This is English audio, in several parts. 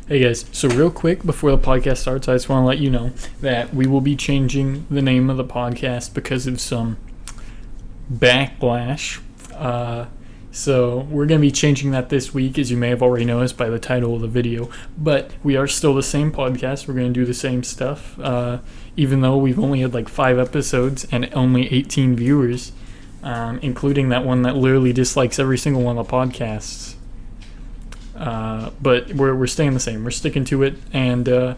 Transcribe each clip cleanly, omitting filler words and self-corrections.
Hey guys, so real quick before the podcast starts, I just want to let you know that we will be changing the name of the podcast because of some backlash. So we're going to be changing that this week, as you may have already noticed by the title of the video. But we are still the same podcast. We're going to do the same stuff, even though we've only had like 5 episodes and only 18 viewers, including that one that literally dislikes every single one of the podcasts. But we're staying the same. We're sticking to it, and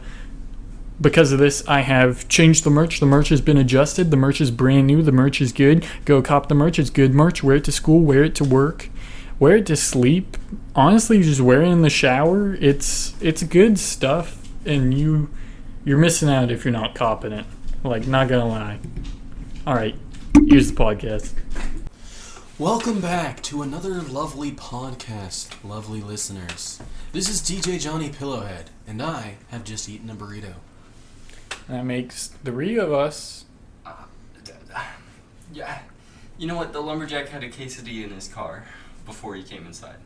because of this, I have changed the merch. The merch has been adjusted. The merch is brand new. The merch is good. Go cop the merch. It's good merch. Wear it to school. Wear it to work. Wear it to sleep. Honestly, just wear it in the shower. It's good stuff, and you're missing out if you're not copping it. Like, not gonna lie. All right, here's the podcast. Welcome back to another lovely podcast, lovely listeners. This is DJ Johnny Pillowhead, and I have just eaten a burrito. That makes 3 of us. Yeah. You know what? The lumberjack had a quesadilla in his car before he came inside.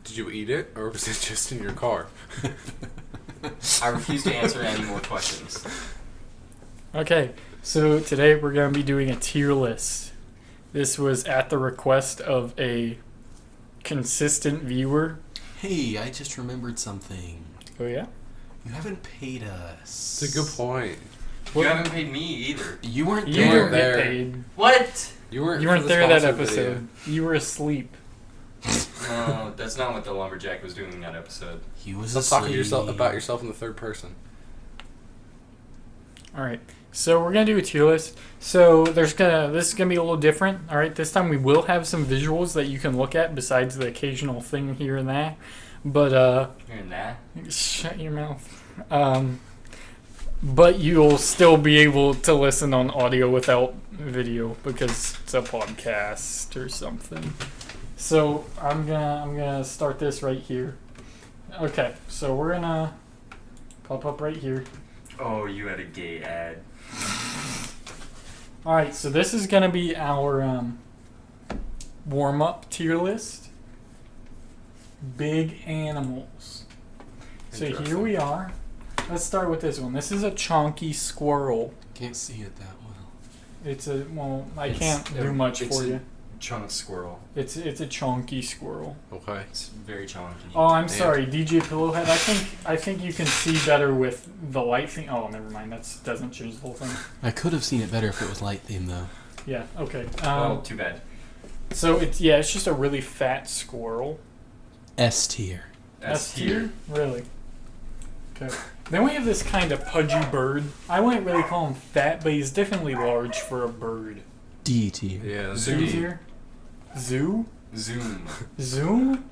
Did you eat it, or was it just in your car? I refuse to answer any more questions. Okay, so today we're going to be doing a tier list. This was at the request of a consistent viewer. Hey, I just remembered something. Oh, yeah? You haven't paid us. It's a good point. You haven't paid me either. You weren't You there. didn't get paid. What? You weren't You weren't for the there that sponsored episode. video. You were asleep. No, that's not what the lumberjack was doing in that episode. He was Stop asleep. talking to yourself about yourself in the third person. All right. So we're going to do a tier list. So this is going to be a little different. All right. This time we will have some visuals that you can look at besides the occasional thing here and there. But Hearing that? shut your mouth. But you'll still be able to listen on audio without video because it's a podcast or something. So I'm gonna start this right here. Okay, so we're gonna pop up right here. Oh, you had a gay ad. All right, so this is gonna be our warm-up tier list. Big animals. So here we are. Let's start with this one. This is a chonky squirrel. Can't see it that well. I can't do much for you. Chunk squirrel. It's a chonky squirrel. Okay. It's very chunky. Oh, I'm Man. sorry, DJ Pillowhead. I think you can see better with the light thing. Oh, never mind. That doesn't change the whole thing. I could have seen it better if it was light theme, though. Yeah. Okay. Oh, too bad. So it's just a really fat squirrel. S tier. S tier. Really. Okay. Then we have this kind of pudgy bird. I wouldn't really call him fat, but he's definitely large for a bird. D tier. Yeah. Zoo tier? Zoo? Zoom. Zoom?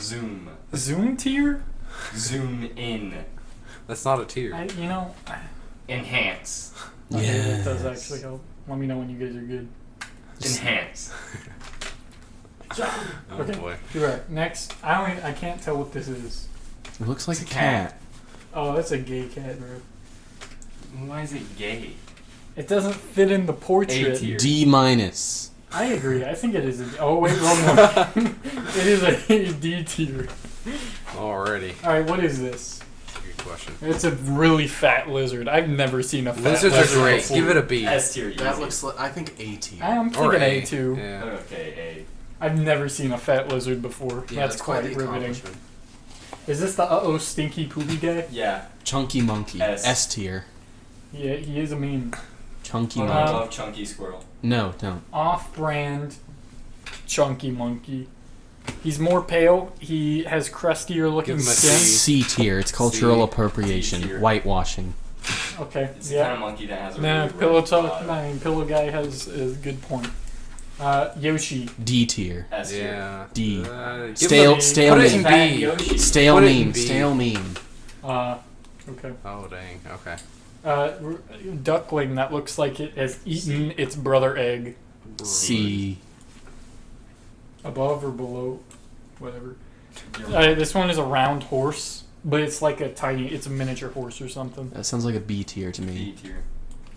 Zoom. Zoom tier? Zoom in. That's not a tier. Enhance. Okay, Yes. that does actually help. Let me know when you guys are good. Enhance. Oh Okay. boy. You're right. Next, I can't tell what this is. It looks like It's a a cat. cat. Oh, that's a gay cat, bro. Why is it gay? It doesn't fit in the A portrait. tier. D minus. I agree. I think it is a. Oh wait, wrong one. It is a D tier. Already. All right, what is this? That's a good question. It's a really fat lizard. I've never seen a fat Lizards are lizard great. before. Give it a B. S tier. That easy. looks like, I think A tier. I'm Or thinking A. A too. Yeah. Okay, I've never seen a fat lizard before. Yeah, That's quite the riveting. accomplishment. Is this the stinky poopy guy? A. Yeah. Chunky monkey. S. S tier. Yeah, he is a meme. Chunky Oh, I monkey. love chunky squirrel. No, don't. Off-brand chunky monkey. He's more pale. He has crustier looking Give him a skin. C tier. It's cultural C. appropriation. D tier. Whitewashing. Okay, It's the kind yeah. of monkey that has a Nah, really pillow rough talk. bottom. Pillow guy has a good point. Yoshi. D tier. S tier. Yeah. D. Give Stale, it a- stale Put it in meme. Fat B. Yoshi. Stale Put it in meme. B. Stale meme. Okay. Oh dang. Okay. Duckling that looks like it has eaten its brother egg. C. Above or below, whatever. You're- This one is a round horse, but it's like it's a miniature horse or something. That sounds like a B tier to B me. tier.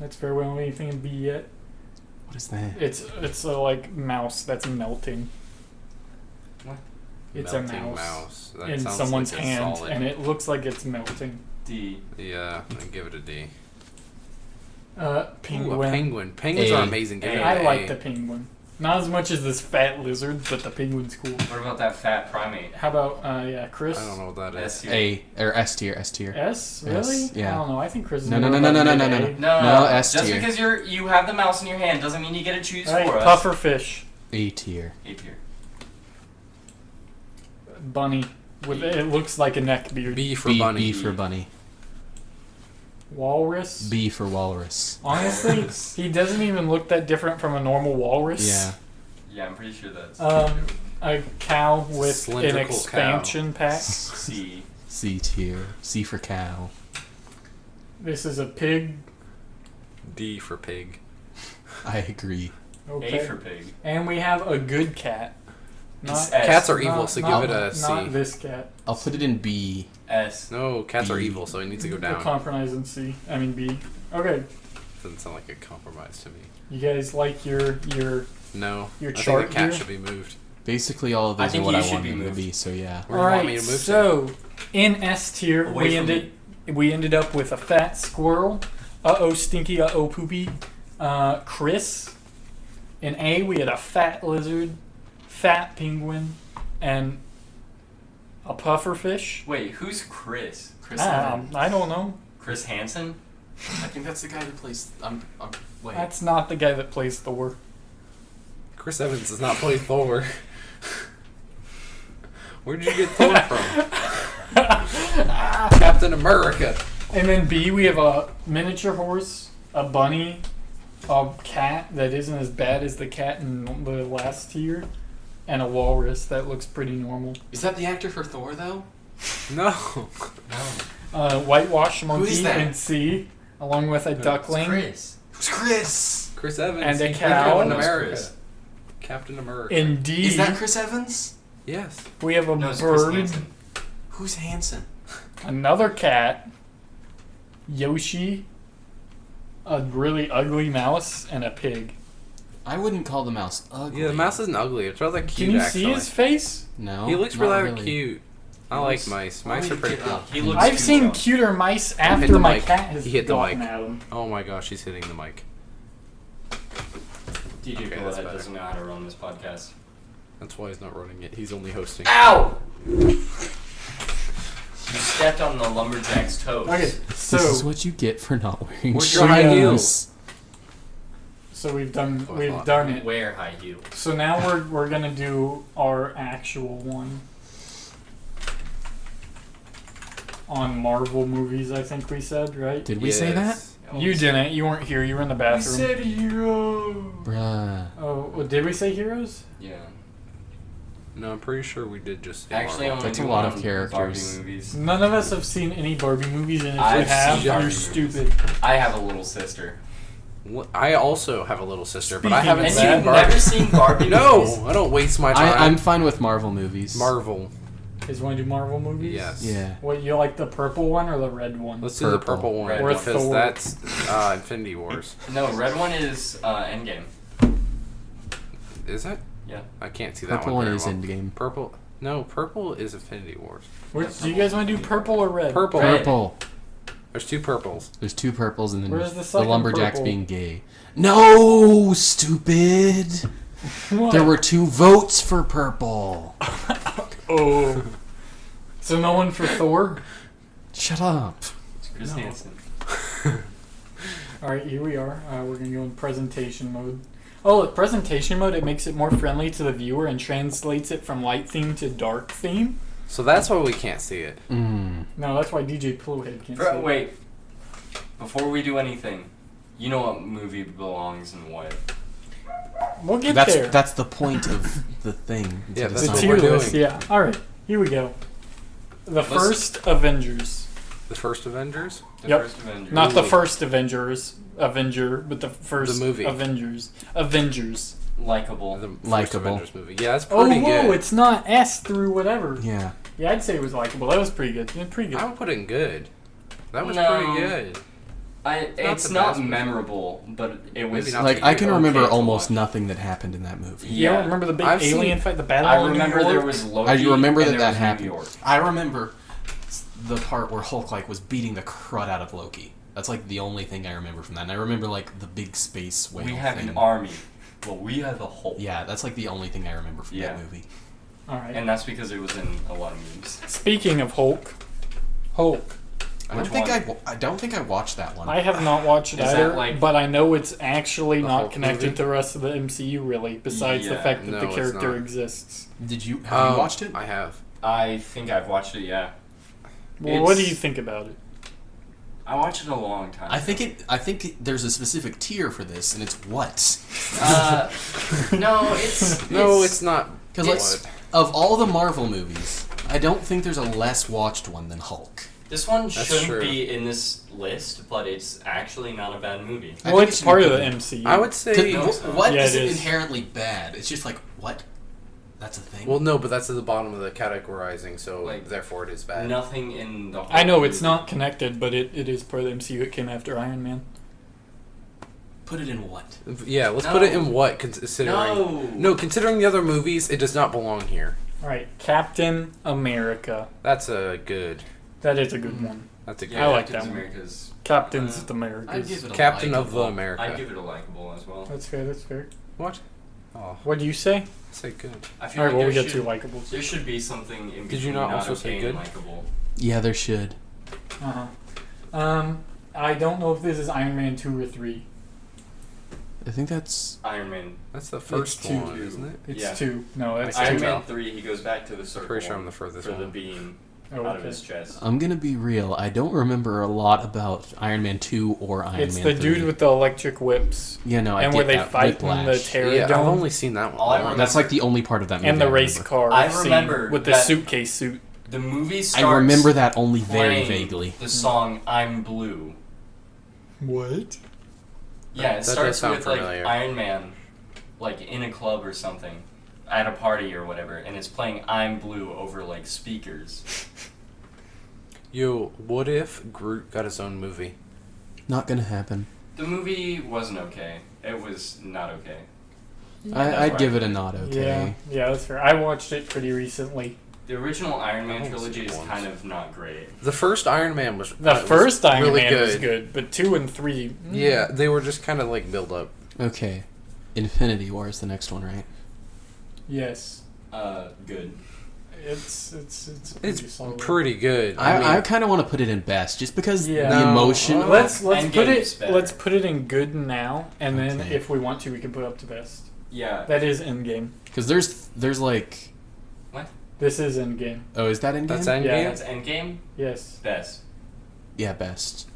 That's very well anything in B yet. What is that? It's a like mouse that's melting. It's Melting a mouse, That in sounds someone's like a hand, solid. and it looks like it's melting. D. Yeah, I'd give it a D. Penguin. Ooh, a penguin. Penguins are amazing. Give it I an like A. the penguin. Not as much as this fat lizard, but the penguin's cool. What about that fat primate? How about, Chris? I don't know what that is. S tier. A or S tier, S tier. S? Really? S, yeah. I don't know. I think Chris is No, more no, of no, a no, no, no, mid-A. no. No, S just tier. because you have the mouse in your hand doesn't mean you get to choose All right, for us. puffer fish. A tier. A tier. Bunny. It looks like a neck beard. B for B, bunny. B for bunny. Walrus. B for walrus. Honestly, he doesn't even look that different from a normal walrus. Yeah. Yeah, I'm pretty sure that's A cow with an Cylindrical expansion pack. C. C tier. C for cow. This is a pig. D for pig. I agree. Okay. A for pig. And we have a good cat. It's Not, S. Cats are evil, not- so not- give it a C. Not this cat. I'll put it in B. S. No, cats are B. evil, so it needs to go The down. compromise in C. I mean B. Okay. Doesn't sound like a compromise to me. You guys like your No. Your I think chart the cat here? should be moved. Basically, all of I these are think what you I should want be them to moved. be. So yeah. Where do you want me to move to? So in S tier Away from we ended up with a fat squirrel, stinky, poopy, Chris. In A we had a fat lizard, fat penguin, and a puffer fish. Wait, who's Chris? Chris Evans. I don't know. Chris Hansen? I think that's the guy who plays. Wait. That's not the guy that plays Thor. Chris Evans does not play Thor. Where did you get Thor from? Captain America. And then B, we have a miniature horse, a bunny, a cat that isn't as bad as the cat in the last tier, and a walrus that looks pretty normal. Is that the actor for Thor though? No. Whitewash is monkey that? in C, along with a duckling Chris. Who's Chris? Chris Evans. and a He played cow. Captain Knows America. Chris. Captain America. In D, Is that Chris Evans? Yes. we have a No, it's Chris bird, Hansen. Who's Hanson? another cat, Yoshi, a really ugly mouse, and a pig. I wouldn't call the mouse ugly. Yeah, the mouse isn't ugly. It's rather cute, Can you actually. see his face? No. He looks not really cute. I like looks- mice. Why Mice don't are you pretty get cool. up? He looks I've cute, seen though. cuter mice hit after the my mic. cat has He hit the gotten mic. at him. Oh my gosh, he's hitting the mic. DJ Okay, Go that's Ahead better. doesn't know how to run this podcast. That's why he's not running it. He's only hosting. Ow! You stepped on the lumberjack's toes. Okay, This is so what you get for not wearing Where's shoes. your high heels? we've done Oh, we've I done it. Wear high heel. So now we're gonna do our actual one on Marvel movies. I think we said right. Did we say that? Yes. You didn't. You weren't here. You were in the bathroom. hero. Bruh. Oh, well, did we say heroes? Yeah. No, I'm pretty sure we did just. say Actually, I Marvel. want That's to a do lot one of on characters. Barbie movies. None of us have seen any Barbie movies, and if you I've have, seen you're Barbie movies. stupid. I have a little sister. I also have a little sister, but I Speaking haven't of And seen that- you've Barbie. never seen Barbie movies? No, I don't waste my time. I'm fine with Marvel movies. Marvel. Is want to do Marvel movies? Yes. Yeah. What, you like the purple one or the red one? Let's do the Purple. purple one Red Or because Thor. that's Infinity Wars. No, red one is Endgame. Is that? Yeah. I can't see that Purple one. one very is well. Endgame. Purple. No, purple is Infinity Wars. Do you guys want to do purple or red? Purple. Red. Purple. There's two purples. There's two purples and then Where's the the second lumberjacks purple? being gay. No, stupid. What? There were 2 votes for purple. Oh. So no one for Thor? Shut up. It's Chris No. Hansen. Alright, here we are. We're going to go in presentation mode. Oh, look, presentation mode, it makes it more friendly to the viewer and translates it from light theme to dark theme. So that's why we can't see it. Mm. No, that's why DJ Pillowhead can't see it. Wait. Before we do anything, you know what movie belongs in what? We'll get there. That's the point of the thing. Yeah, To that's the what decide. tier we're list, doing. yeah. Alright, here we go. The first Avengers. The first Avengers. The Yep. first Avenger. Not the Ooh. first Avenger, but the first The movie. Avengers. Likable. The first Likable. Avengers movie. Yeah, it's Oh, pretty whoa, good. it's not S through whatever. Yeah. Yeah, I'd say it was likable. That was pretty good. Yeah, pretty good. I would put it in good. That was No. pretty good. It's the not best movie. memorable, but it was Maybe not Like, to I you. can remember okay to almost watch. nothing that happened in that movie. You don't Yeah. remember the big I've alien seen- fight, the battle I in New remember York? there was Loki. I remember and that there that was happened. New York. I remember the part where Hulk like was beating the crud out of Loki. That's like the only thing I remember from that. And I remember like the big space whale We have thing. an army. Well, we have a Hulk. Yeah, that's like the only thing I remember from Yeah. that movie. All right. And that's because it was in a lot of movies. Speaking of Hulk. I Which don't think I watched that one. I have not watched it Is that either, like- but I know it's actually The not Hulk connected movie? to the rest of the MCU, really, besides the Yeah. fact that No, the it's character not. exists. Did you have you watched it? I have. I think I've watched it, yeah. Well, what do It's- you think about it? I watched it a long time I ago. think there's a specific tier for this, and it's what? No, it's... No, it's not. Because like of all the Marvel movies, I don't think there's a less watched one than Hulk. This one That's shouldn't true. be in this list, but it's actually not a bad movie. I Well, think it's it should part be of the put in- MCU. I would say. No, it's not. What Yeah, it isn't is. inherently bad? It's just like what? That's a thing. Well, no, but that's at the bottom of the categorizing, so Like, therefore it is bad. Nothing in the whole I know it's movie. not connected, but it is part of the MCU. It came after Iron Man. Put it in what? Yeah, let's No. put it in what considering. No. Considering the other movies, it does not belong here. All right, Captain America. That's a good. That is a good one. That's a good. I like Captain's that one. America's... Captain's Uh, America. I'd give it a Captain of the likable. America. I'd give it a likable as well. That's fair. That's fair. What? Oh, What do you say? say good. I feel All right, well, we there got should, two likables. There should be something in between Did you not also say okay good? and likable. Yeah, there should. Uh huh. I don't know if this is Iron Man 2 or 3. I think that's. Iron Man. That's the first two. one, isn't it? It's Yeah. 2. No, that's I Iron 2. can Man tell. 3, he goes back to the circle. Pretty sure I'm the furthest for the one. beam Oh, out of okay. his chest. I'm gonna be real. I don't remember a lot about Iron Man 2 or Iron It's Man the 3. dude with the electric whips. Yeah, no, I and get where they that. fight in the Whiplash. Terror Yeah, I've Dome. only seen that one. All I remember- That's like the only part of that movie. And the I race remember. car I scene remember with the that- suitcase suit. The movie starts I remember that only very playing vaguely. the song I'm Blue. What? Yeah, it That does starts sound with familiar. like Iron Man, like in a club or something, at a party or whatever, and it's playing I'm Blue over like speakers. Yo, what if Groot got his own movie? Not gonna happen. The movie wasn't okay. It was not okay. I'd right. give it a not okay. Yeah, that's fair. I watched it pretty recently. The original Iron Man I've only trilogy seen is it once. kind of not great. The first Iron Man was The first Iron really Man good. was good, but 2 and 3. Yeah, they were just kind of like build up. Okay. Infinity War is the next one, right? Yes. Good. It's pretty It's solid. pretty good. I I mean, kind of want to put it in best, just because Yeah. the No. emotion. Let's Endgame put is it better. let's put it in good now, and then Okay. if we want to, we can put it up to best. Yeah. That is Endgame. Because there's like. This is Endgame. Oh, is that in game? that's Endgame. Yeah. That's Endgame. Yes. Best. Yeah, best.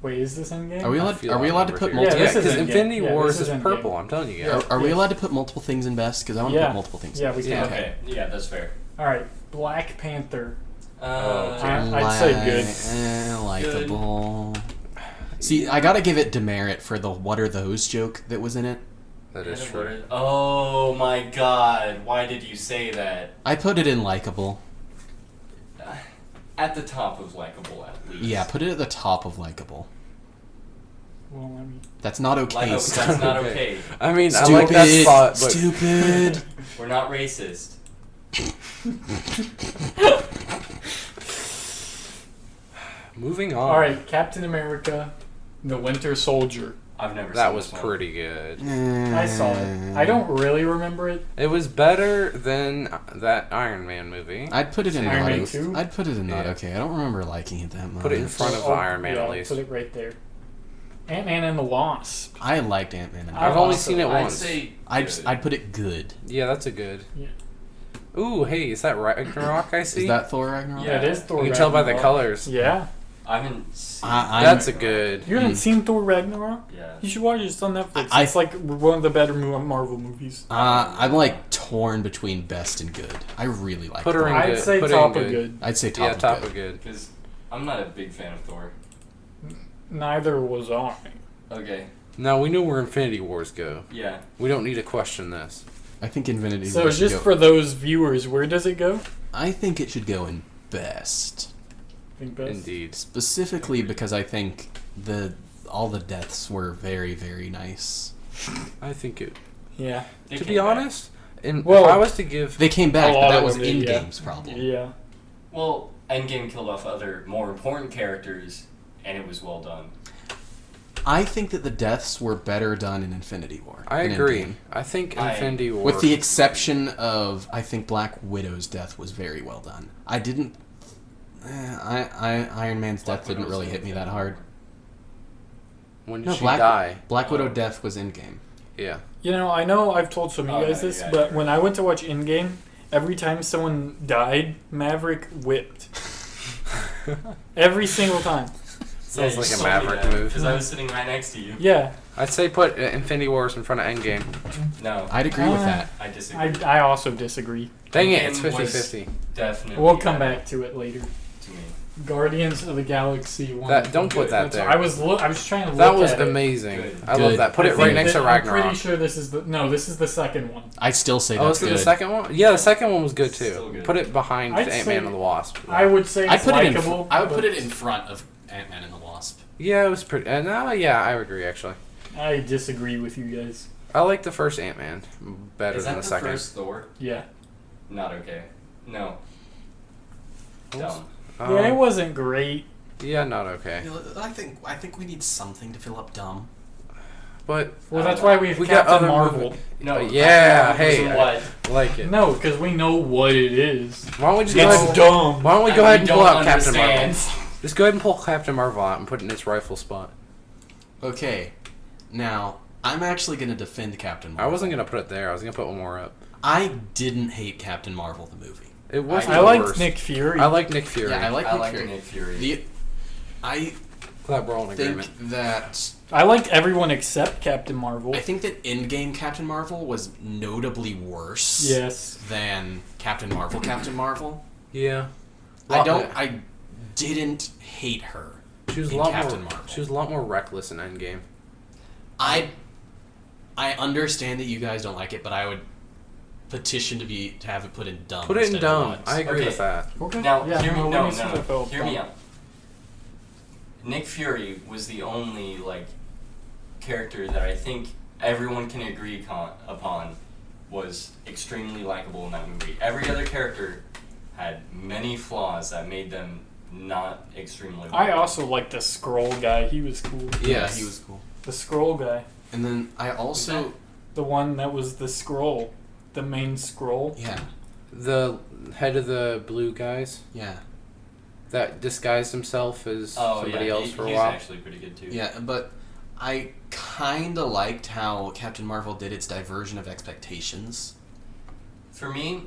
Wait, is this Endgame? Are we I allowed? feel Are we allowed to outnumbered put here. multiple? Yeah, Yeah, this is because Endgame. Infinity Yeah, Wars this is is Endgame. purple. I'm telling you Yeah. guys. Are we Yes. allowed to put multiple things in best? Because I want to Yeah. put multiple things. Yeah, in we best. can. Okay. Okay. Yeah, that's fair. All right, Black Panther. Uh, I'd say good. Likeable. See, I gotta give it demerit for the "what are those" joke that was in it. That is true. Oh my god, why did you say that? I put it in likable. At the top of likable, at least. Yeah, put it at the top of likable. Well, I mean, That's not Like, okay. oh, that's not okay. I mean, Stupid. I like that spot, but Stupid. We're not racist. moving on. all right, Captain America, the Winter Soldier. I've never seen That was this one. pretty good. I saw it. I don't really remember it. It was better than that Iron Man movie. I'd put it in Iron not. Man o- 2? I'd put it in not Yeah. okay. I don't remember liking it that much. Put it in front of Iron Man yeah, at least. Put it right there. Ant-Man and the Wasp. I liked Ant-Man. and I've the only Wasp. seen it I'd once. say I'd put it good. Yeah, that's a good. Yeah. Ooh, hey, is that Ragnarok I see? Is that Thor Ragnarok? Yeah. It is Thor You can tell by the Ragnarok. colors. Yeah. I haven't seen That's a good. You haven't seen Thor Ragnarok? Yeah. You should watch it. It's on Netflix. I- It's like one of the better Marvel movies. I'm like torn between best and good. I really like. Put her Thor. in I'd good. say Put it in top of good. good. I'd say top. Yeah, of top good. of good. Because I'm not a big fan of Thor. Neither was I. Okay. Now we know where Infinity Wars go. Yeah. We don't need to question this. I think Infinity So War should just go- for those viewers, where does it go? I think it should go in best. I think best. Indeed. Specifically because I think all the deaths were very, very nice. I think it. Yeah. They To came be back. honest, and Well- if I was to give, They came back, A but lot that of was them did, in-game's problem. Yeah. Well, Endgame killed off other more important characters, and it was well done. I think that the deaths were better done in Infinity War. I than agree. Endgame. I think I- Infinity War, With the exception of, I think Black Widow's death was very well done. I didn't. Iron Man's Black death didn't Widow's really hit me that Infinity hard. War. when did No, she Black die? Black Widow Oh. death was in game. Yeah. You know, I know I've told some of you Oh, guys no, this, yeah, but yeah. when I went to watch Endgame, every time someone died, Maverick whipped. Every single time. Sounds like a Maverick move. Because I was sitting right next to you. Yeah. I'd say put Infinity Wars in front of Endgame. No, I'd agree with Uh, that. I disagree. I also disagree. Dang it, Endgame it's was 50-50. Definitely. We'll come better back to it later. to me. Guardians of the Galaxy 1. That- don't put that That's- there. I was trying to look That was at it. amazing. Good. I love Good. that. Put I it think right next that- to Ragnarok. I'm pretty sure this is the second one. I'd still say Oh, that's let's do good. the second one? Yeah, the second one was good Still too. good. Put it behind I'd Ant-Man say- and the Wasp. I would say I'd it's put it in. likable. I would put but it in front of Ant-Man and the Wasp. Yeah, it was pretty. No, yeah, I agree actually. I disagree with you guys. I like the first Ant-Man better Is than that the the second. first Thor? Yeah. Not okay. No. Dumb. Yeah, it wasn't great. Yeah, not okay. You know, I think we need something to fill up dumb. But Well, that's why we have we got Captain other Marvel. movie- No. Yeah, Captain hey, Marvel was I like it. No, because we know what it is. Why don't we just go ahead? It's dumb. Why don't we what? go ahead and We pull don't out Captain Marvel? understand. Just go ahead and pull Captain Marvel out and put it in its rightful spot. Okay, now I'm actually going to defend Captain Marvel. I wasn't gonna put it there. I was gonna put one more up. I didn't hate Captain Marvel the movie. It wasn't I the liked worst. Nick Fury. I like Nick Fury. Yeah, I like I Nick like Fury. Nick Fury. I Glad we're all in agreement. think that I liked everyone except Captain Marvel. I think that Endgame Captain Marvel was notably worse Yes. than Captain Marvel. Captain Marvel. Yeah. I didn't hate her. She was a in lot Captain more. Marvel. She was a lot more reckless in Endgame. I understand that you guys don't like it, but I would petition to have it put in dumb. Put it in instead of dumb. what. I agree Okay. with that. Okay. Now, yeah, hear me. no, No, let me see no, that felt hear me dumb. out. Nick Fury was the only character that I think everyone can agree upon was extremely likable in that movie. Every other character had many flaws that made them not extremely likable. I also liked the Scroll guy. He was cool. Yeah, Yes. he was cool. The Scroll guy. And then I also The one that was the Scroll. The main Scroll. yeah. The head of the blue guys Yeah. that disguised himself as somebody else for a he's while. actually pretty good too. Yeah, but I kind of liked how Captain Marvel did its diversion of expectations. For me,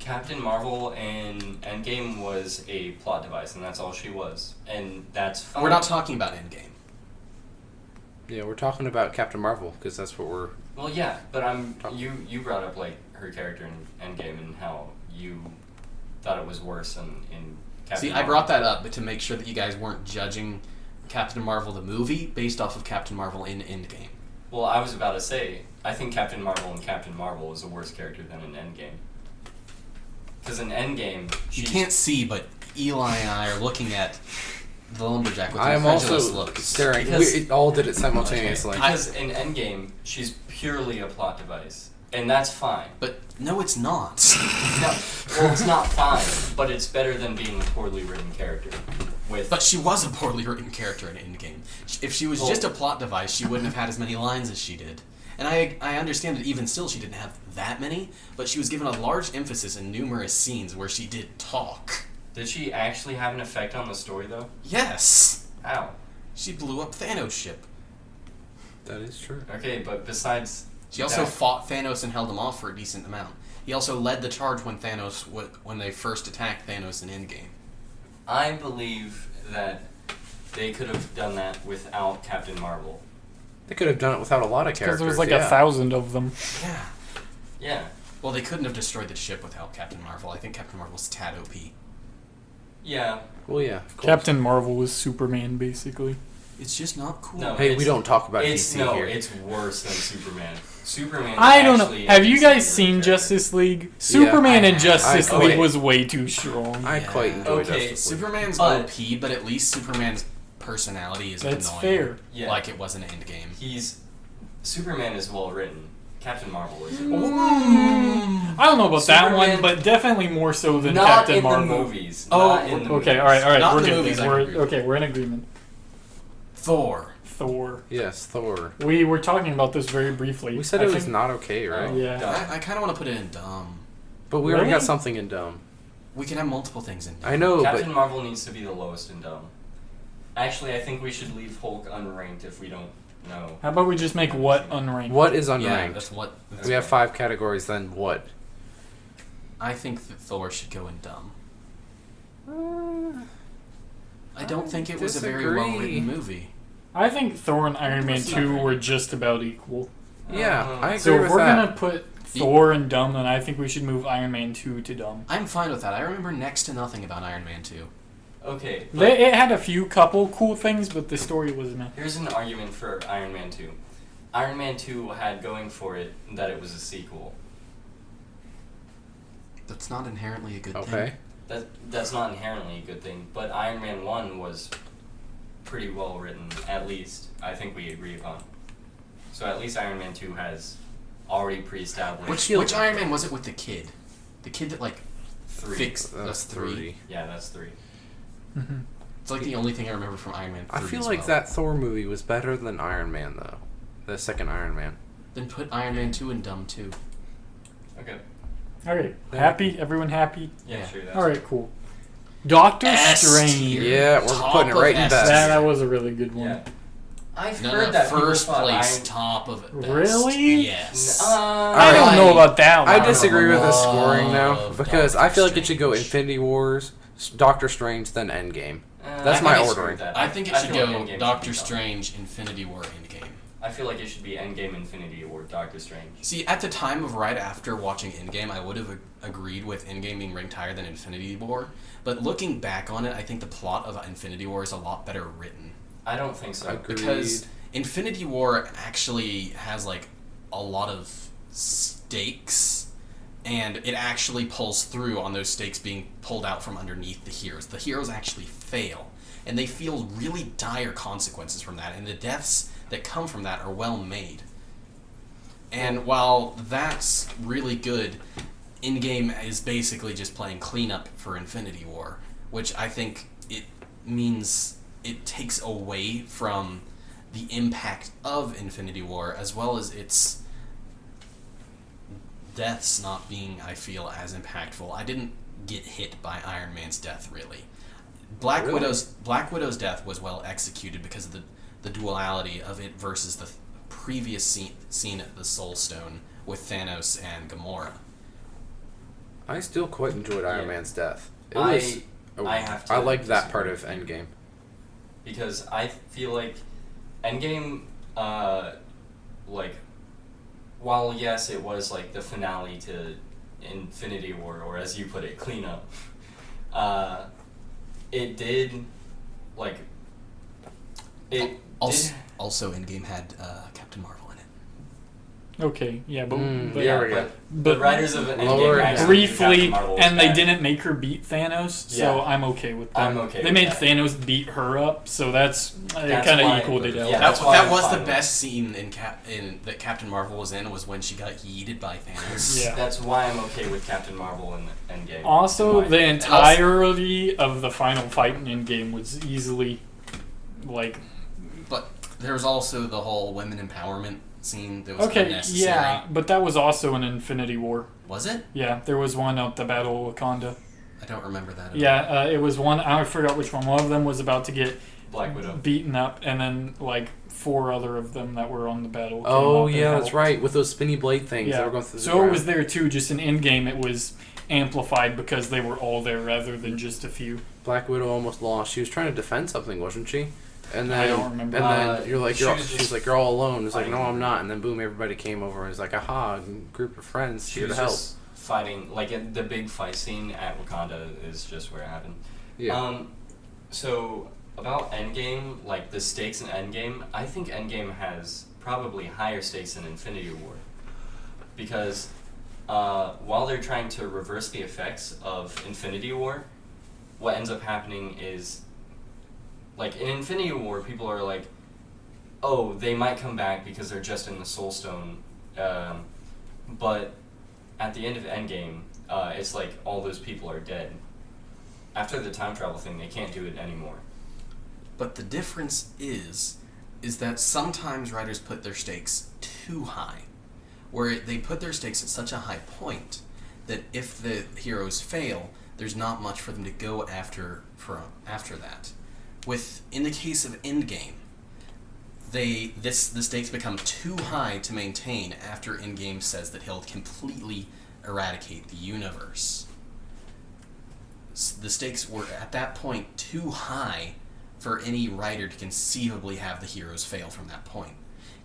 Captain Marvel in Endgame was a plot device, and that's all she was, and that's fine. We're not talking about Endgame. Yeah, we're talking about Captain Marvel because that's what we're. Well, yeah, but you brought up her character in Endgame and how you thought it was worse in Captain See, I Marvel. brought that up to make sure that you guys weren't judging Captain Marvel the movie based off of Captain Marvel in Endgame. Well, I was about to say, I think Captain Marvel in Captain Marvel is a worse character than in Endgame. Because in Endgame, You can't see, but Eli and I are looking at the lumberjack with I am also incredulous looks. staring. Because- We all did it simultaneously. Because in Endgame, she's purely a plot device, and that's fine. But no, it's not. No, well, it's not fine, but it's better than being a poorly written character. But she was a poorly written character in Endgame. If she was just a plot device, she wouldn't have had as many lines as she did. And I understand that even still she didn't have that many, but she was given a large emphasis in numerous scenes where she did talk. Did she actually have an effect on the story, though? Yes! How? She blew up Thanos' ship. That is true. Okay, but besides... She also that- fought Thanos and held him off for a decent amount. He also led the charge when when they first attacked Thanos in Endgame. I believe that they could have done that without Captain Marvel. They could have done it without a lot of Because characters. there was like yeah. 1,000 of them. Yeah. Yeah. Well, they couldn't have destroyed the ship without Captain Marvel. I think Captain Marvel's tad OP. Yeah. Well, yeah. Of course. Captain Marvel was Superman, basically. It's just not cool. No. Hey, we It's- don't talk about It's DC no, here. it's worse than Superman. Superman. I don't know. actually Have you is guys a seen character. Justice League? Superman I in have. Justice I League quite- was way too strong. I quite enjoy Okay, Justice League. Superman's But- OP, but at least Superman's personality is That's annoying. fair. Yeah. Like it was in Endgame. Superman is well written. Captain Marvel is I don't know about that Superman- one, but definitely more so than not Captain in Marvel. the movies. Oh, Not in the Okay, movies. all right, Not we're in the good. movies, then. I agree with We're in agreement. Thor. Thor. Yes, Thor. We were talking about this very briefly. We said I it was think- not okay, right? Oh. Yeah. Dumb. I kind of want to put it in dumb. But we already got Really? something in dumb. We can have multiple things in dumb. I know, Captain but Marvel needs to be the lowest in dumb. Actually, I think we should leave Hulk unranked if we don't know. How about we just make what unranked? what is Yeah, unranked? that's what. We have 5 categories, then what? I think that Thor should go in dumb. I don't think it was a very disagree. well-written movie. I think Thor and Iron Man That's 2 not were just about equal. Yeah, I agree So if with we're that. gonna put Thor in dumb, then I think we should move Iron Man 2 to dumb. I'm fine with that. I remember next to nothing about Iron Man 2. Okay, but It had a few couple cool things, but the story wasn't. here's an argument for Iron Man 2. Iron Man 2 had going for it that it was a sequel. That's not inherently a good Okay. thing. That's not inherently a good thing, but Iron Man 1 was pretty well written, at least. I think we agree upon. So at least Iron Man 2 has already pre-established. Which Iron Man was it with the kid? The kid that like 3. fixed. That's 3. Yeah, that's 3. Mm-hmm. It's like the only thing I remember from Iron Man 3 I feel as like well. that Thor movie was better than Iron Man, though. The second Iron Man. Then put Iron Man 2 in dumb too. Okay. Okay, Yeah. happy? Everyone happy? Yeah, Yeah. sure. That's All right, cool. Doctor S Strange. tier. Yeah, we're Top putting it of right in S best. tier. That was a really good one. Yeah. I've No, heard no, that first people thought place, Iron... top of it. Best. Really? Yes. I don't know about that one. I disagree with the love scoring now because I Doctor feel like it should go Strange. Infinity Wars, Doctor Strange, then Endgame. That's I my think ordering. I think it should feel like go Endgame should Doctor be top. Strange, Infinity War, Endgame. I feel like it should be Endgame, Infinity War, Doctor Strange. See, at the time of right after watching Endgame, I would have agreed with Endgame being ranked higher than Infinity War. But looking back on it, I think the plot of Infinity War is a lot better written. I don't think so. Agreed. Because Infinity War actually has like a lot of stakes, and it actually pulls through on those stakes being pulled out from underneath the heroes. The heroes actually fail, and they feel really dire consequences from that, and the deaths that come from that are well made. And while that's really good, Endgame is basically just playing cleanup for Infinity War, which I think it means it takes away from the impact of Infinity War, as well as its deaths not being, I feel, as impactful. I didn't get hit by Iron Man's death, really. Black Really? Widow's death was well executed because of the duality of it versus the previous scene at the Soul Stone with Thanos and Gamora. I still quite enjoyed Iron Yeah. Man's death. It I- was. I have to I liked that part disagree of with you. Endgame. Because I feel like Endgame, like, while yes, it was like the finale to Infinity War, or as you put it, cleanup, it did, like, it Also, did, also Endgame had Captain Marvel in it. Okay, yeah, but, Mm, but yeah. yeah, we go. but But the writers of Endgame Lower it actually down. knew Captain briefly, Marvel was and they bad. didn't make her beat Thanos, so Yeah. I'm okay with that. I'm okay They with made that. Thanos beat her up, so that's That's kind of why- equaled it out. yeah, That, that's why that I'm was fine the with best scene in that Captain Marvel was in, was when she got yeeted by Thanos. Yeah. That's why I'm okay with Captain Marvel and Endgame. Also, in my the opinion. entirety of the final fight in Endgame was easily, like, But there's also the whole women empowerment scene that was okay, unnecessary. yeah, but that was also an Infinity War. Was it? Yeah, there was one at the Battle of Wakanda. I don't remember that at Yeah, it was one. I forgot which one. One of them was about to get Black Widow. beaten up, and then like 4 other of them that were on the battle. came Oh up and yeah, that's helped. right. With those spinny blade things that Yeah, were going through the so ground. it was there too. Just in Endgame, it was amplified because they were all there rather than just a few. Black Widow almost lost. She was trying to defend something, wasn't she? And then, I don't remember. And then you're like, she was she's just like, you're all alone. It's like, no, fighting. I'm not. And then boom, everybody came over and was like, aha, group of friends She here to was help. just fighting, like the big fight scene at Wakanda is just where it happened. Yeah. So about Endgame, like the stakes in Endgame, I think Endgame has probably higher stakes than Infinity War, because while they're trying to reverse the effects of Infinity War, what ends up happening is like in Infinity War, people are like, oh, they might come back because they're just in the Soul Stone, but at the end of Endgame, it's like all those people are dead. After the time travel thing, they can't do it anymore. But the difference is that sometimes writers put their stakes too high, where they put their stakes at such a high point that if the heroes fail, there's not much for them to go after that. In the case of Endgame, the stakes become too high to maintain after Endgame says that he'll completely eradicate the universe. The stakes were at that point too high for any writer to conceivably have the heroes fail from that point.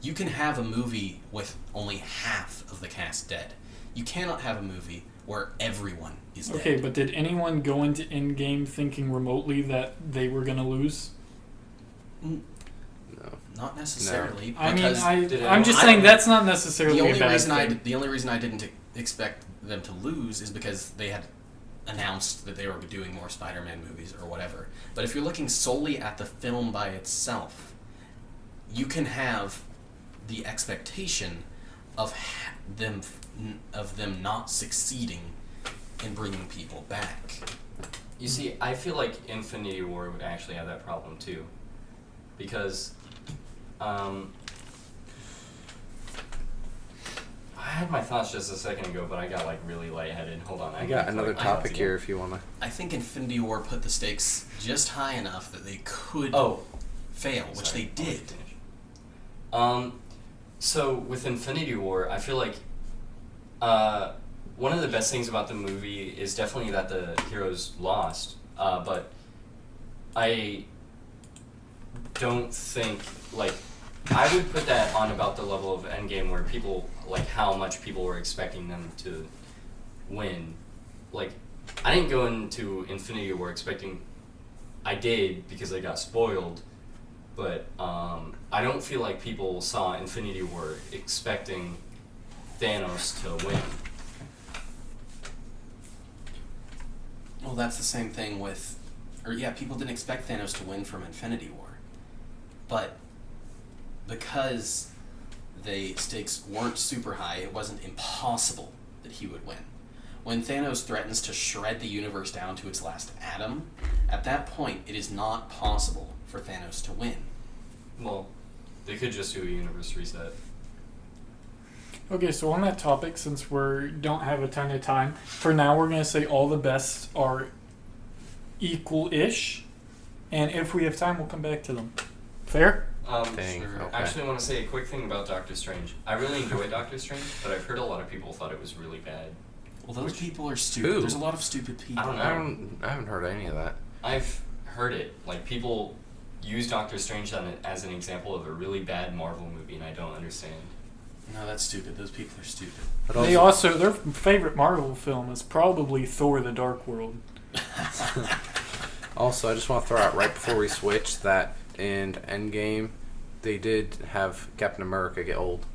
You can have a movie with only half of the cast dead. You cannot have a movie where everyone is dead. Okay, but did anyone go into Endgame thinking remotely that they were going to lose? No. Not necessarily. I mean, because I'm just saying that's not necessarily the only a bad reason thing. the only reason I didn't expect them to lose is because they had announced that they were doing more Spider-Man movies or whatever. But if you're looking solely at the film by itself, you can have the expectation of them not succeeding in bringing people back. You see, I feel like Infinity War would actually have that problem too, because I had my thoughts just a second ago, but I got like really lightheaded. Hold on, I got another topic here if you wanna. I think Infinity War put the stakes just high enough that they could fail, which they did. So with Infinity War, I feel like one of the best things about the movie is definitely that the heroes lost, but I don't think, like, I would put that on about the level of Endgame where people, like, how much people were expecting them to win. Like, I didn't go into Infinity War expecting, I did because I got spoiled, but I don't feel like people saw Infinity War expecting Thanos to win. Well, that's the same thing with... people didn't expect Thanos to win from Infinity War. But because the stakes weren't super high, it wasn't impossible that he would win. When Thanos threatens to shred the universe down to its last atom, at that point, it is not possible for Thanos to win. Well, they could just do a universe reset. Okay, so on that topic, since we don't have a ton of time, for now we're going to say all the bests are equal-ish, and if we have time, we'll come back to them. Fair? Sure. Okay. I actually want to say a quick thing about Doctor Strange. I really enjoyed Doctor Strange, but I've heard a lot of people thought it was really bad. Well, those people are stupid. Who? There's a lot of stupid people. I don't know. I haven't heard any of that. I've heard it. Like, people use Doctor Strange as an example of a really bad Marvel movie, and I don't understand. No, that's stupid. Those people are stupid. But They also, their favorite Marvel film is probably Thor: The Dark World. Also, I just want to throw out right before we switch that in Endgame, they did have Captain America get old,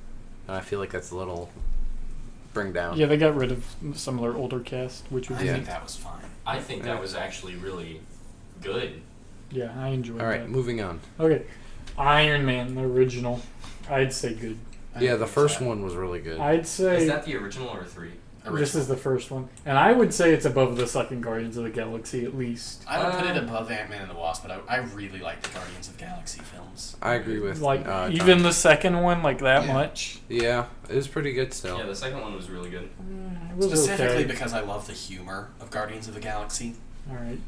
and I feel like that's a little bring down. Yeah, they got rid of some of their older cast, which was I think that was fine. I think that was actually really good. yeah, I enjoyed All right, that. moving on. Okay, Iron Man, the original, I'd say good. Yeah, the first one was really good. I'd say Is that the original or 3? this is the first one, and I would say it's above the second Guardians of the Galaxy at least. I would put it above Ant-Man and the Wasp, but I really like the Guardians of the Galaxy films. I agree with Like Tom. even the second one, like that Yeah. much. Yeah, it was pretty good still. Yeah, the second one was really good. It was Specifically okay. because I love the humor of Guardians of the Galaxy. All right.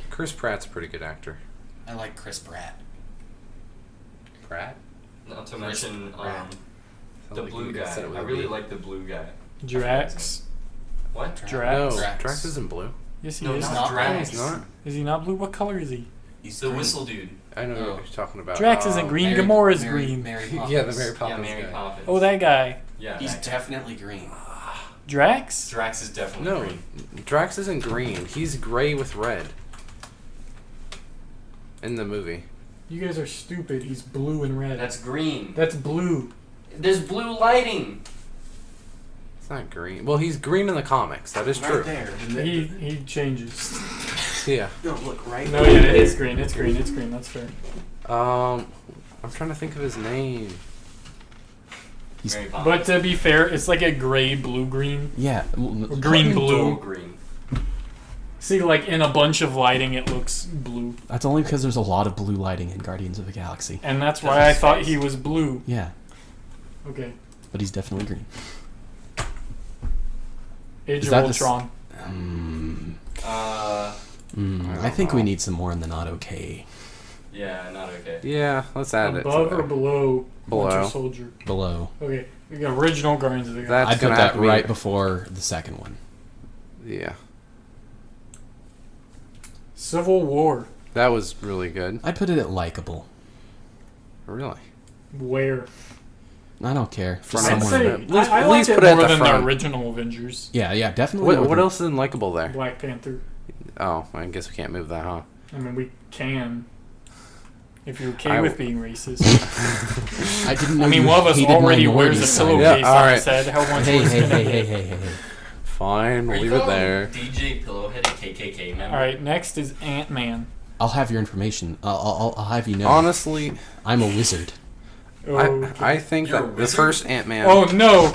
Chris Pratt's a pretty good actor. I like Chris Pratt. Pratt? Not to Chris mention Pratt. the Sounds like blue you guys guy. said it with I a really B. like the blue guy. Drax. What? Drax. No, Drax. Drax isn't blue. Yes, he No, is. not not Drax. He's not. Is he not blue? What color is he? He's The green. whistle dude. I know Oh. what you're talking about. Drax isn't green. Mary- Gamora's Mary- green. Mary Poppins. Yeah, the Mary Yeah, Poppins Mary guy. Poppins. Oh, that guy. Yeah, He's that guy. definitely green. Drax? Drax is definitely No, green. Drax isn't green. He's gray with red. In the movie. You guys are stupid. He's blue and red. That's green. That's blue. There's blue lighting. It's not green. Well, he's green in the comics. That is true. Right there. He changes. Yeah. No, look right. No, yeah, it is green. It's green. It's green. That's fair. I'm trying to think of his name. Mary Poppins. But to be fair, it's like a gray, blue, green. Yeah. Green, blue. Green. See, like in a bunch of lighting, it looks blue, That's only because there's a lot of blue lighting in Guardians of the Galaxy. and that's Because why I of thought space. he was blue. Yeah, Okay. but he's definitely green. Age Is of that the s- Ultron. I think we need some more in the not okay. Yeah, not okay. Yeah, let's add Above it. or below? Below. Winter Soldier. Below. Okay. We got original Guardians of the That's Galaxy. I'd gonna put have that to be- right before the second one. Yeah, Civil War. that was really good. I'd put it at likable. Really. Where? I don't care. Front I'd of Somewhere. say At least- I at liked least it put it at more the than front. the original Avengers. Yeah, definitely. What else is likable there? Black Panther. Oh, I guess we can't move that, huh? I mean, we can. If you're okay I with being racist. I didn't know I mean, you one of us hated already minorities, wears a Simon. pillowcase Yeah, on alright. his head. How much Hey, worse hey, can hey, it hey, get? hey, hey, hey. Fine, we'll Are you leave it calling there. DJ Pillowhead a KKK member? Alright, next is Ant-Man. I'll have your information. I'll have you know. Honestly, I'm a wizard. Oh, I think You're a that the wizard? first Ant-Man. oh no!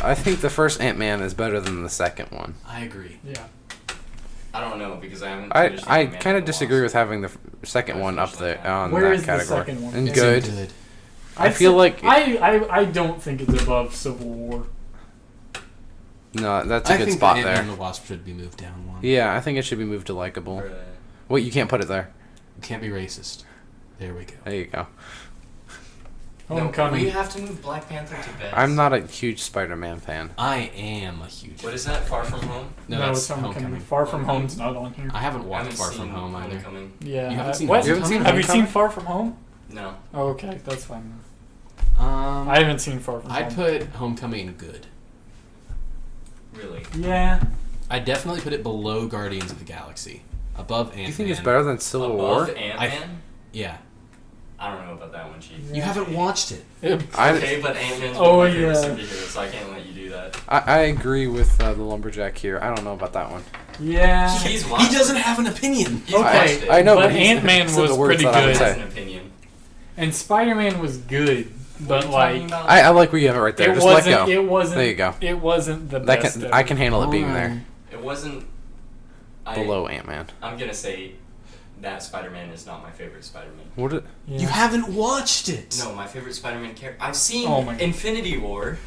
I think the first Ant-Man is better than the second one. I agree. Yeah. I don't know because I haven't. I finished I Ant-Man kind of in a disagree while. with having the second I one up finished there that. on Where that is the category. second one? And It's good. I I'd feel say- like- I don't think it's above Civil War. No, that's a I good think spot the there. Ant-Man and the Wasp should be moved down one. Yeah, I think it should be moved to likable. Or, Wait, you can't put it there. Can't be racist. There we go. There you go. no, Homecoming. we have to move Black Panther to best. I'm not a huge Spider-Man fan. I am a huge. What is that? Far From Home? No, No, that's it's Homecoming. Homecoming. Far From Home's not on here. I haven't I watched haven't Far seen From Home either. Homecoming. Yeah. You haven't seen what? You haven't seen Have you Homecoming? seen Far From Home? No. Oh, okay, that's fine. I haven't seen Far From I'd Home. put Homecoming in good. Really? Yeah. I'd definitely put it below Guardians of the Galaxy. Above Ant-Man. You think it's better than Civil Above War? Ant-Man? Yeah. I don't know about that one, Chief. You haven't watched it. Okay, but Ant-Man's Oh, one of my favorite yeah. superheroes, so I can't let you do that. I agree with the lumberjack here. I don't know about that one. Yeah. He's He watched doesn't it. have an opinion. He's Okay, watched it. I know, but but he's- Ant-Man said the was words pretty that I would He good. has say. an opinion. And Spider-Man was good, What but are you like talking about? I like where you have it right there. it Just let wasn't. go. It wasn't. There you go. It wasn't the That best. can, ever. I can handle it being there. It wasn't. Below Ant-Man. I'm gonna say that Spider-Man is not my favorite Spider-Man. What? Yeah. You haven't watched it. No, my favorite Spider-Man character. I've seen Oh my- Infinity War.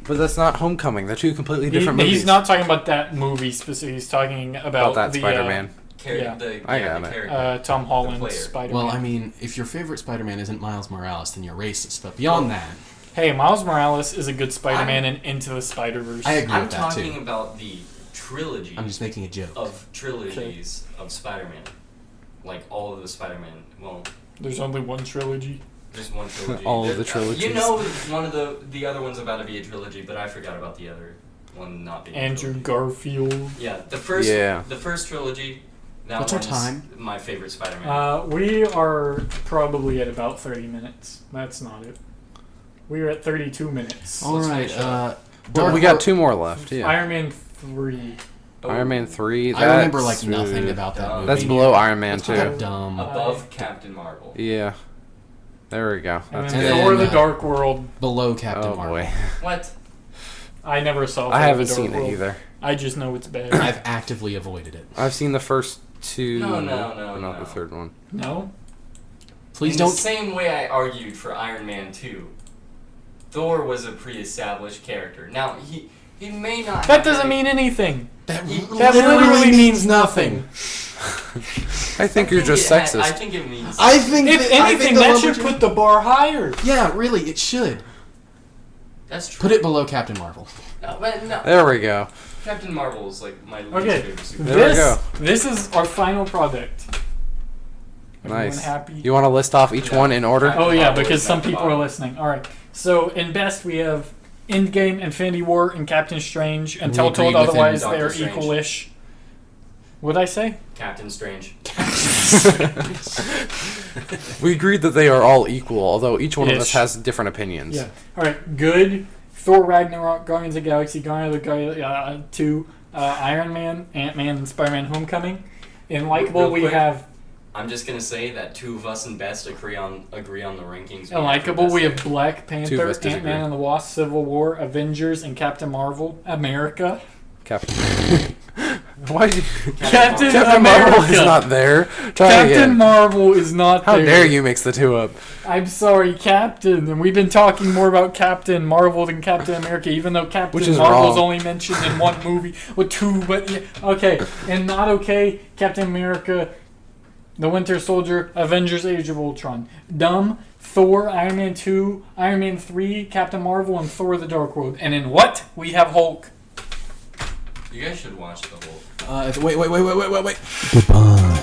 But that's not Homecoming. They're two completely He- different movies. he's not talking about that movie specifically. He's talking about about that the, Spider-Man. Yeah. I got the it. character. Tom Holland's player. Spider-Man. Well, I mean, if your favorite Spider-Man isn't Miles Morales, then you're racist. But beyond that, hey, Miles Morales is a good Spider-Man in Into the Spider-Verse. I agree I'm with that talking too. about the trilogy I'm just making a joke. of trilogies of Spider-Man. Like all of the Spider-Man. Well, There's only one trilogy. there's one trilogy. All of There- the trilogies. You know, one of the other one's about to be a trilogy, but I forgot about the other one not being. a Andrew trilogy. Garfield. Yeah, the first. Yeah. The first trilogy. That What's our one's time? My favorite Spider-Man. We are probably at about 30 minutes. That's not it. We are at 32 minutes. All Let's right. finish up. Well, we got two more left. Yeah. Iron Man 3. Iron Man 3. I remember that's, like nothing about that movie. That's below Iron Man That's kind of 2. dumb. Above Captain Marvel. Yeah. There we go. And That's then good. good. Thor And the then, Dark World. Below Captain Oh Marvel. boy. What? I never saw Thor I the haven't Dark seen World. it either. I just know it's bad. I've actively avoided it. I've seen the first two. No, but not no. the third one. No? Please In don't. the same way I argued for Iron Man 2, Thor was a pre-established character. Now, he may not That have doesn't any- mean anything. That That literally means nothing. I think you're just I sexist. think it means... I think. If anything, that should put the bar higher. Yeah, really, it should. That's true. Put it below Captain Marvel. No, but no. There we go. Captain Marvel is like my least Okay, favorite superhero. There we go. This is our final product. Everyone Nice. happy? You want to list off each Yeah. one in order? Oh yeah, Marvel because is some at the people are bottom. listening. All right. So in best we have Endgame, Infinity War, and Captain Strange. Until We told agreed with him. otherwise, they Doctor are Strange. equal-ish. What'd I say? Captain Strange. We agreed that they are all equal, although each one of us Ish. has different opinions. Yeah. All right. Good. Thor Ragnarok, Guardians of the Galaxy, Guardians of the Galaxy 2, Iron Man, Ant-Man, and Spider-Man: Homecoming. In likable, Real we quick, have. I'm just gonna say that two of us in best agree on the rankings. In likable, we have Best Black Two of Panther, us disagree. Ant-Man and the Wasp, Civil War, Avengers, and Captain Marvel. America. Captain. Why did you? Captain Captain Marvel is America. not there. Try Captain again. Marvel is not How there. dare you mix the two up? I'm sorry, Captain. And we've been talking more about Captain Marvel than Captain America, even though Captain Which is Marvel's wrong. only mentioned in one movie with two. But yeah, okay, and not okay. Captain America, The Winter Soldier, Avengers: Age of Ultron. Dumb. Thor, Iron Man 2, Iron Man 3, Captain Marvel, and Thor: The Dark World. And in what? We have Hulk. You guys should watch the whole. Wait. Goodbye.